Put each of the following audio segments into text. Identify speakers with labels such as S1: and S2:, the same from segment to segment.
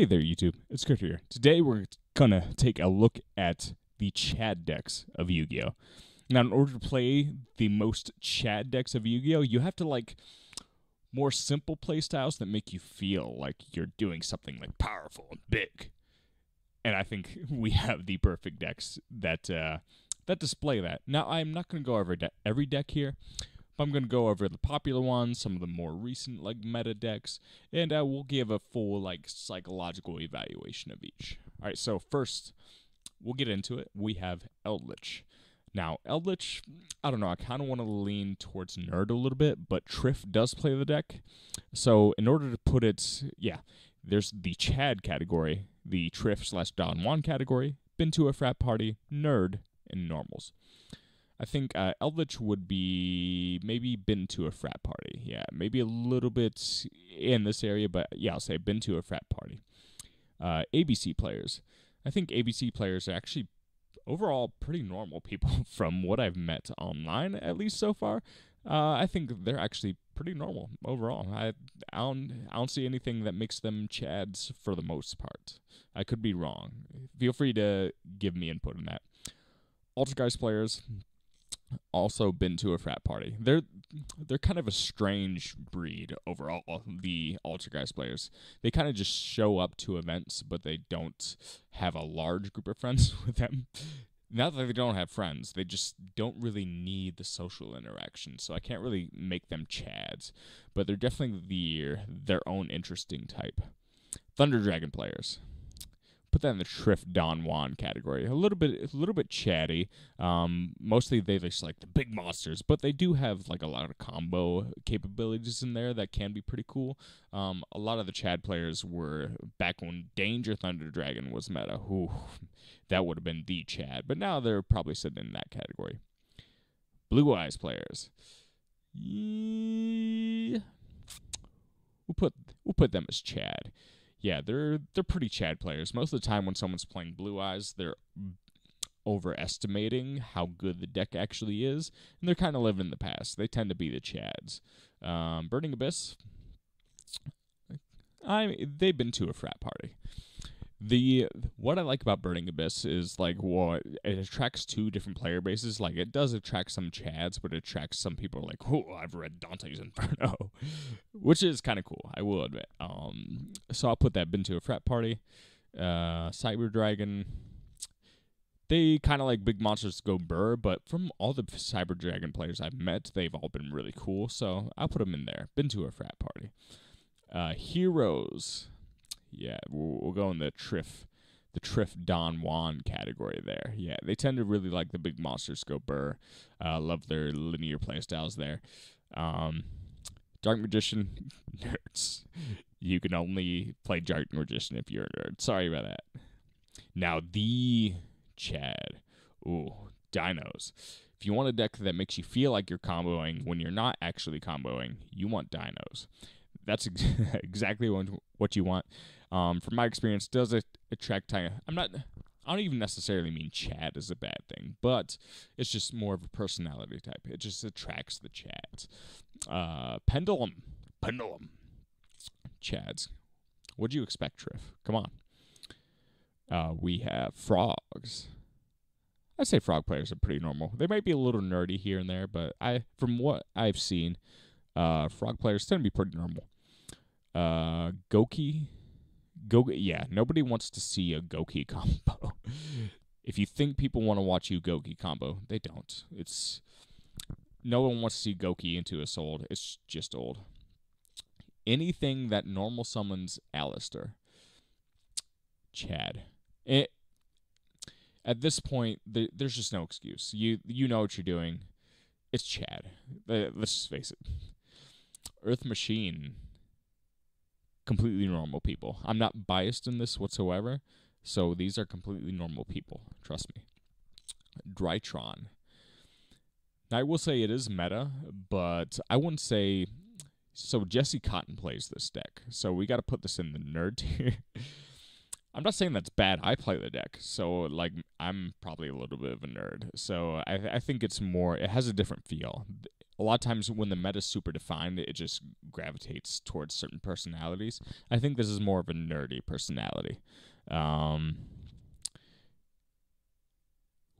S1: Hey there, YouTube. It's Kurt here. Today we're gonna take a look at the Chad decks of Yu-Gi-Oh! Now, in order to play the most Chad decks of Yu-Gi-Oh!, you have to like more simple playstyles that make you feel like you're doing something like powerful and big. And I think we have the perfect decks that display that. Now, I'm not gonna go over every deck here. I'm going to go over the popular ones, some of the more recent like meta decks, and we'll give a full like psychological evaluation of each. All right, so first we'll get into it. We have Eldritch. Now, Eldritch, I don't know, I kind of want to lean towards nerd a little bit, but Trif does play the deck. So in order to put it, there's the Chad category, the Trif/Don Juan category, been to a frat party, nerd, and normals. I think Eldritch would be maybe been to a frat party. Yeah, maybe a little bit in this area, but yeah, I'll say been to a frat party. ABC players. I think ABC players are actually overall pretty normal people from what I've met online, at least so far. I think they're actually pretty normal overall. I don't see anything that makes them Chads for the most part. I could be wrong. Feel free to give me input on that. Altergeist players. Also been to a frat party. They're kind of a strange breed overall, the Altergeist players. They kind of just show up to events, but they don't have a large group of friends with them. Not that they don't have friends, they just don't really need the social interaction, so I can't really make them Chads. But they're definitely their own interesting type. Thunder Dragon players. Put that in the Trif Don Juan category. A little bit chatty. Mostly they just like the big monsters, but they do have like a lot of combo capabilities in there that can be pretty cool. A lot of the Chad players were back when Danger Thunder Dragon was meta. Ooh, that would have been the Chad, but now they're probably sitting in that category. Blue Eyes players. Yeah. We'll put them as Chad. Yeah, they're pretty Chad players. Most of the time when someone's playing Blue Eyes, they're overestimating how good the deck actually is, and they're kind of living in the past. They tend to be the Chads. Burning Abyss, they've been to a frat party. What I like about Burning Abyss is like it attracts two different player bases. Like it does attract some Chads, but it attracts some people like, oh, I've read Dante's Inferno, which is kind of cool, I will admit. So I'll put that been to a frat party. Cyber Dragon, they kind of like big monsters go burr, but from all the Cyber Dragon players I've met, they've all been really cool. So I'll put them in there. Been to a frat party. Heroes. Yeah, we'll go in the Trif Don Juan category there. Yeah, they tend to really like the big monsters go burr. Love their linear playstyles there. Dark Magician, nerds. You can only play Dark Magician if you're a nerd. Sorry about that. Now, the Chad. Ooh, Dinos. If you want a deck that makes you feel like you're comboing when you're not actually comboing, you want Dinos. That's exactly what you want. From my experience, does it attract I don't even necessarily mean Chad is a bad thing, but it's just more of a personality type. It just attracts the Chads. Pendulum, Chads. What'd you expect, Trif? Come on. We have frogs. I'd say frog players are pretty normal. They might be a little nerdy here and there, but from what I've seen, frog players tend to be pretty normal. Goki, yeah, nobody wants to see a Goki combo. If you think people want to watch you Goki combo, they don't. No one wants to see Goki into a sold. It's just old. Anything that normal summons Aleister, Chad. At this point, there's just no excuse. You know what you're doing. It's Chad. Let's just face it. Earth Machine. Completely normal people. I'm not biased in this whatsoever, so these are completely normal people. Trust me. Drytron. Now, I will say it is meta, but I wouldn't say... So Jesse Cotton plays this deck, so we got to put this in the nerd tier. I'm not saying that's bad. I play the deck, so like I'm probably a little bit of a nerd. So I think it's more... It has a different feel. a lot of times when the meta's super defined, it just gravitates towards certain personalities. I think this is more of a nerdy personality. We'll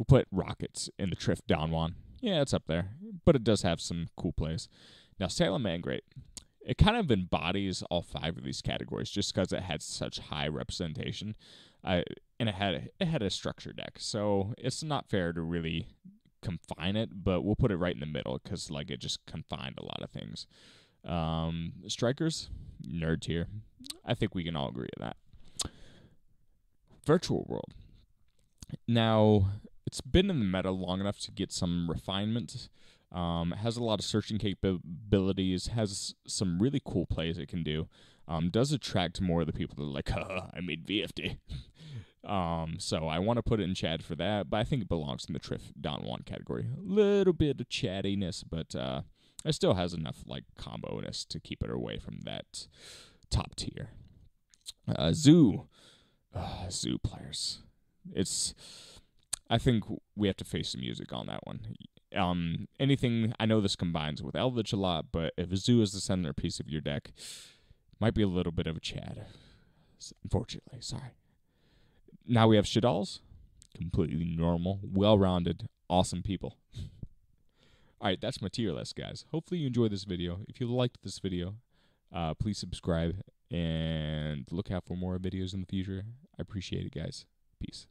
S1: put Rockets in the Trif down one. Yeah, it's up there, but it does have some cool plays. Now, Salem Mangrate. It kind of embodies all 5 of these categories just because it had such high representation. And it had a structure deck, so it's not fair to really confine it, but we'll put it right in the middle because like it just confined a lot of things. Strikers, nerd tier. I think we can all agree on that. Virtual World. Now, it's been in the meta long enough to get some refinement. Has a lot of searching capabilities, has some really cool plays it can do. Does attract more of the people that are like, I made VFD. So I want to put it in Chad for that, but I think it belongs in the Trif down 1 category. A little bit of chattiness, but it still has enough like combo-ness to keep it away from that top tier. Zoo players. I think we have to face some music on that one. Anything, I know this combines with Eldritch a lot, but if a Zoo is the centerpiece of your deck, might be a little bit of a Chad. Unfortunately, sorry. Now we have Shadalls. Completely normal, well-rounded, awesome people. Alright, that's my tier list, guys. Hopefully you enjoyed this video. If you liked this video, please subscribe and look out for more videos in the future. I appreciate it, guys. Peace.